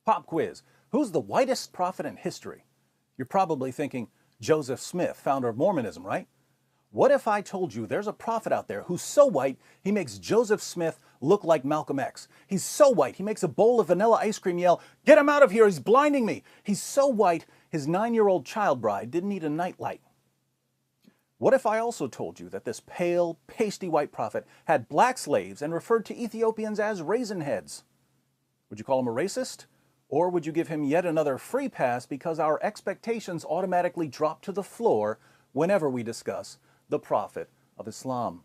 Pop quiz. Who's the whitest prophet in history? You're probably thinking Joseph Smith, founder of Mormonism, right? What if I told you there's a prophet out there who's so white he makes Joseph Smith look like Malcolm X? He's so white he makes a bowl of vanilla ice cream yell, "Get him out of here, he's blinding me!" He's so white his 9-year-old child bride didn't need a nightlight. What if I also told you that this pale, pasty white prophet had black slaves and referred to Ethiopians as raisin heads? Would you call him a racist? Or would you give him yet another free pass because our expectations automatically drop to the floor whenever we discuss the Prophet of Islam?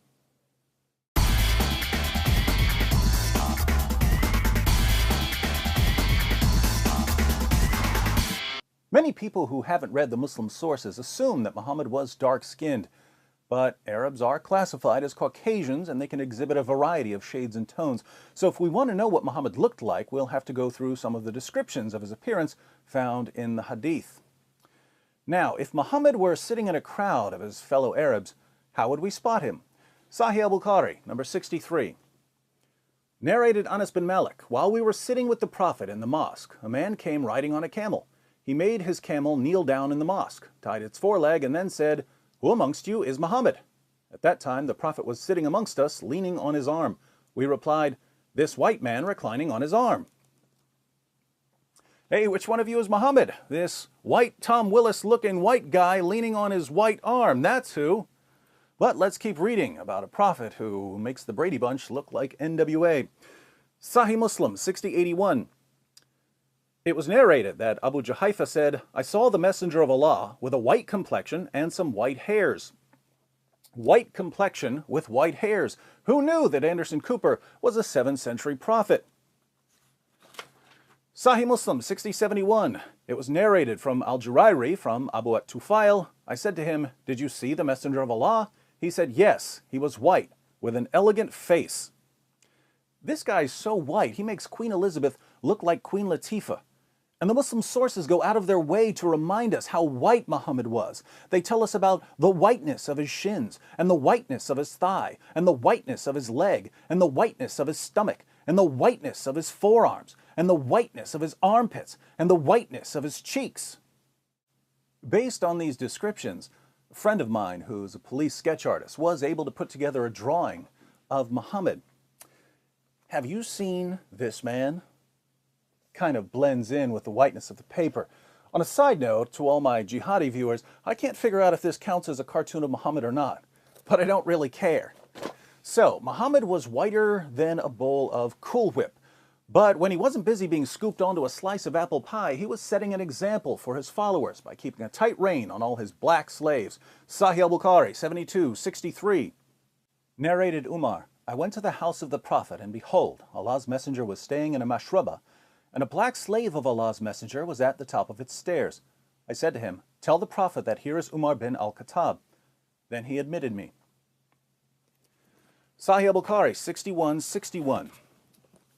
Many people who haven't read the Muslim sources assume that Muhammad was dark-skinned, but Arabs are classified as Caucasians and they can exhibit a variety of shades and tones. So if we want to know what Muhammad looked like, we'll have to go through some of the descriptions of his appearance found in the Hadith. Now, if Muhammad were sitting in a crowd of his fellow Arabs, how would we spot him? Sahih al-Bukhari, number 63. Narrated Anas bin Malik, while we were sitting with the Prophet in the mosque, a man came riding on a camel. He made his camel kneel down in the mosque, tied its foreleg, and then said, "Who amongst you is Muhammad?" At that time, the Prophet was sitting amongst us, leaning on his arm. We replied, "This white man reclining on his arm." "Hey, which one of you is Muhammad?" "This white Tom Willis-looking white guy leaning on his white arm, that's who." But let's keep reading about a prophet who makes the Brady Bunch look like NWA. Sahih Muslim, 6081. It was narrated that Abu Juhayfa said, "I saw the Messenger of Allah with a white complexion and some white hairs." White complexion with white hairs. Who knew that Anderson Cooper was a 7th century prophet? Sahih Muslim 6071. It was narrated from Al-Jurairi from Abu at-Tufail. I said to him, "Did you see the Messenger of Allah?" He said, "Yes, he was white, with an elegant face." This guy's so white, he makes Queen Elizabeth look like Queen Latifah. And the Muslim sources go out of their way to remind us how white Muhammad was. They tell us about the whiteness of his shins, and the whiteness of his thigh, and the whiteness of his leg, and the whiteness of his stomach, and the whiteness of his forearms, and the whiteness of his armpits, and the whiteness of his cheeks. Based on these descriptions, a friend of mine who's a police sketch artist was able to put together a drawing of Muhammad. Have you seen this man? Kind of blends in with the whiteness of the paper. On a side note, to all my jihadi viewers, I can't figure out if this counts as a cartoon of Muhammad or not, but I don't really care. So, Muhammad was whiter than a bowl of Cool Whip, but when he wasn't busy being scooped onto a slice of apple pie, he was setting an example for his followers by keeping a tight rein on all his black slaves. Sahih al-Bukhari, 7263. Narrated Umar, I went to the house of the Prophet, and behold, Allah's Messenger was staying in a mashraba, and a black slave of Allah's Messenger was at the top of its stairs. I said to him, "Tell the Prophet that here is Umar bin al-Khattab." Then he admitted me. Sahih al-Bukhari, 6161.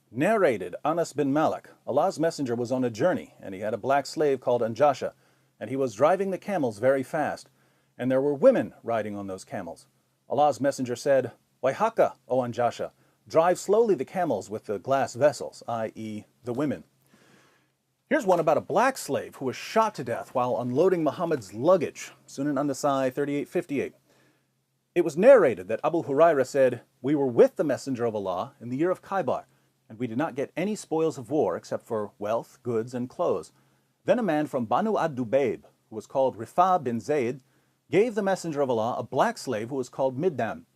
Narrated Anas bin Malik, Allah's Messenger was on a journey, and he had a black slave called Anjasha, and he was driving the camels very fast, and there were women riding on those camels. Allah's Messenger said, "Wayhaka, O Anjasha, drive slowly the camels with the glass vessels," i.e. the women. Here's one about a black slave who was shot to death while unloading Muhammad's luggage. Sunan an-Nasai 3858. It was narrated that Abu Huraira said, "We were with the Messenger of Allah in the year of Khaybar, and we did not get any spoils of war except for wealth, goods, and clothes. Then a man from Banu ad-Dubayb, who was called Rifa bin Zayd, gave the Messenger of Allah a black slave who was called Middam.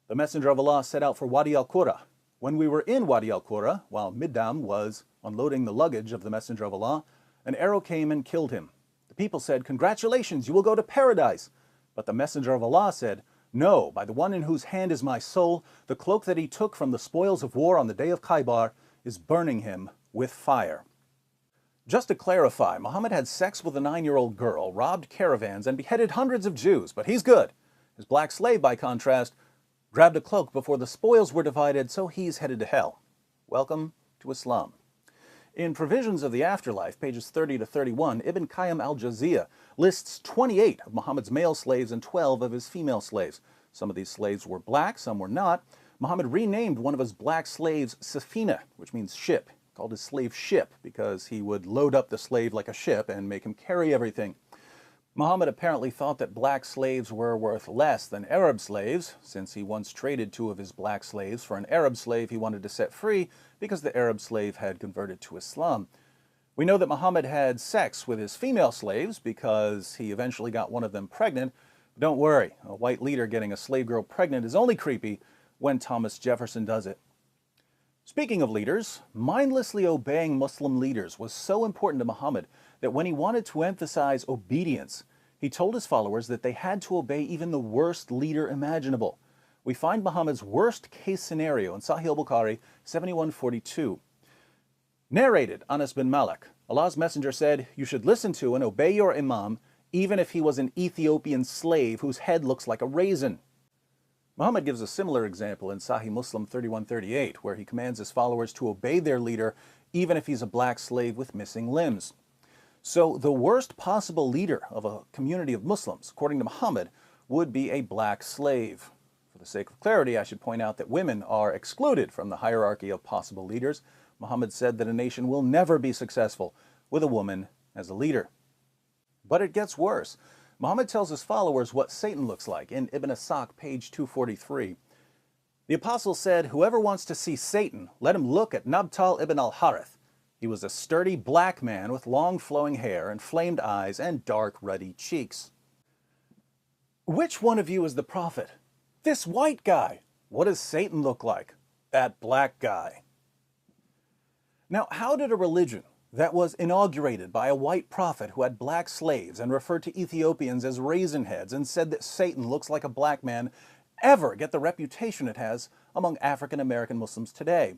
The Messenger of Allah set out for Wadi al-Qura. When we were in Wadi al-Qura, while Middam was unloading the luggage of the Messenger of Allah, an arrow came and killed him. The people said, 'Congratulations, you will go to paradise.' But the Messenger of Allah said, 'No, by the one in whose hand is my soul, the cloak that he took from the spoils of war on the day of Khaybar is burning him with fire.'" Just to clarify, Muhammad had sex with a 9-year-old girl, robbed caravans, and beheaded hundreds of Jews, but he's good. His black slave, by contrast, grabbed a cloak before the spoils were divided, so he's headed to hell. Welcome to Islam. In Provisions of the Afterlife, pages 30 to 31, Ibn Qayyim al-Jawziyya lists 28 of Muhammad's male slaves and 12 of his female slaves. Some of these slaves were black, some were not. Muhammad renamed one of his black slaves Safina, which means ship, called his slave ship, because he would load up the slave like a ship and make him carry everything. Muhammad apparently thought that black slaves were worth less than Arab slaves, since he once traded 2 of his black slaves for an Arab slave he wanted to set free because the Arab slave had converted to Islam. We know that Muhammad had sex with his female slaves because he eventually got one of them pregnant. But don't worry, a white leader getting a slave girl pregnant is only creepy when Thomas Jefferson does it. Speaking of leaders, mindlessly obeying Muslim leaders was so important to Muhammad that when he wanted to emphasize obedience, he told his followers that they had to obey even the worst leader imaginable. We find Muhammad's worst case scenario in Sahih al-Bukhari 7142. Narrated Anas bin Malik, Allah's Messenger said, "You should listen to and obey your imam, even if he was an Ethiopian slave whose head looks like a raisin." Muhammad gives a similar example in Sahih Muslim 3138, where he commands his followers to obey their leader, even if he's a black slave with missing limbs. So the worst possible leader of a community of Muslims, according to Muhammad, would be a black slave. For the sake of clarity, I should point out that women are excluded from the hierarchy of possible leaders. Muhammad said that a nation will never be successful with a woman as a leader. But it gets worse. Muhammad tells his followers what Satan looks like in Ibn Asaq, page 243. The apostle said, "Whoever wants to see Satan, let him look at Nabtal ibn al-Harith. He was a sturdy black man with long flowing hair and flamed eyes and dark ruddy cheeks." Which one of you is the prophet? This white guy. What does Satan look like? That black guy. Now, how did a religion that was inaugurated by a white prophet who had black slaves and referred to Ethiopians as raisin heads and said that Satan looks like a black man ever get the reputation it has among African American Muslims today?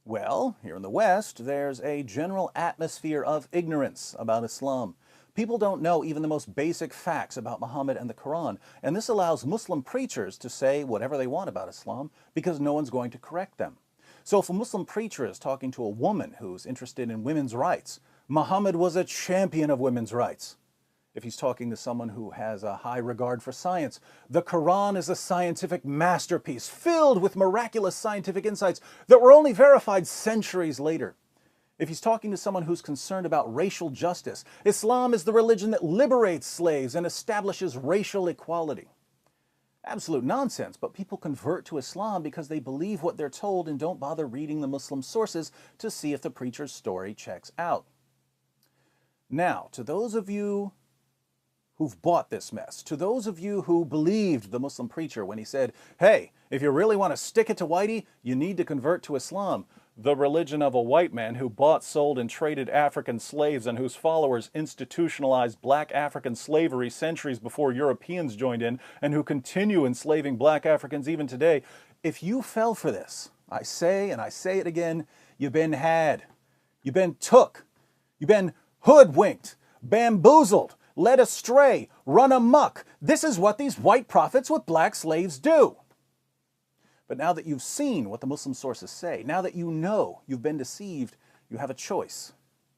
Well, here in the West, there's a general atmosphere of ignorance about Islam. People don't know even the most basic facts about Muhammad and the Quran, and this allows Muslim preachers to say whatever they want about Islam because no one's going to correct them. So if a Muslim preacher is talking to a woman who's interested in women's rights, Muhammad was a champion of women's rights. If he's talking to someone who has a high regard for science, the Quran is a scientific masterpiece filled with miraculous scientific insights that were only verified centuries later. If he's talking to someone who's concerned about racial justice, Islam is the religion that liberates slaves and establishes racial equality. Absolute nonsense, but people convert to Islam because they believe what they're told and don't bother reading the Muslim sources to see if the preacher's story checks out. Now, to those of you who've bought this mess, to those of you who believed the Muslim preacher when he said, "Hey, if you really want to stick it to whitey, you need to convert to Islam," the religion of a white man who bought, sold, and traded African slaves and whose followers institutionalized black African slavery centuries before Europeans joined in and who continue enslaving black Africans even today. If you fell for this, I say, and I say it again, you've been had. You've been took. You've been hoodwinked, bamboozled, led astray, run amok. This is what these white prophets with black slaves do. But now that you've seen what the Muslim sources say, now that you know you've been deceived, you have a choice.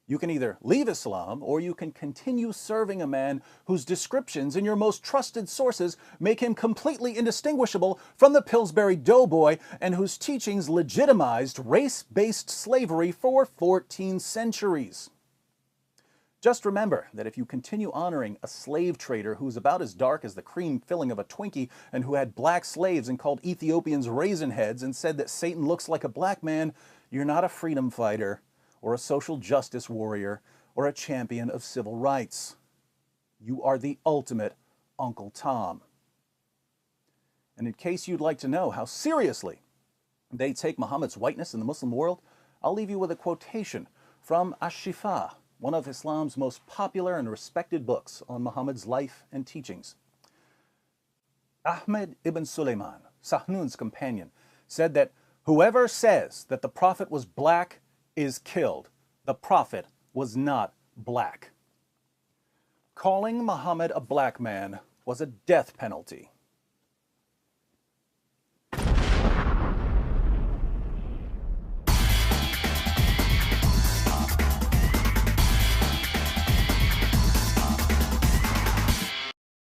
You can either leave Islam or you can continue serving a man whose descriptions in your most trusted sources make him completely indistinguishable from the Pillsbury Doughboy and whose teachings legitimized race-based slavery for 14 centuries. Just remember that if you continue honoring a slave trader who's about as dark as the cream filling of a Twinkie and who had black slaves and called Ethiopians raisin heads and said that Satan looks like a black man, you're not a freedom fighter or a social justice warrior or a champion of civil rights. You are the ultimate Uncle Tom. And in case you'd like to know how seriously they take Muhammad's whiteness in the Muslim world, I'll leave you with a quotation from Ash-Shifa, one of Islam's most popular and respected books on Muhammad's life and teachings. Ahmed ibn Sulaiman, Sahnun's companion, said that whoever says that the Prophet was black is killed. The Prophet was not black. Calling Muhammad a black man was a death penalty.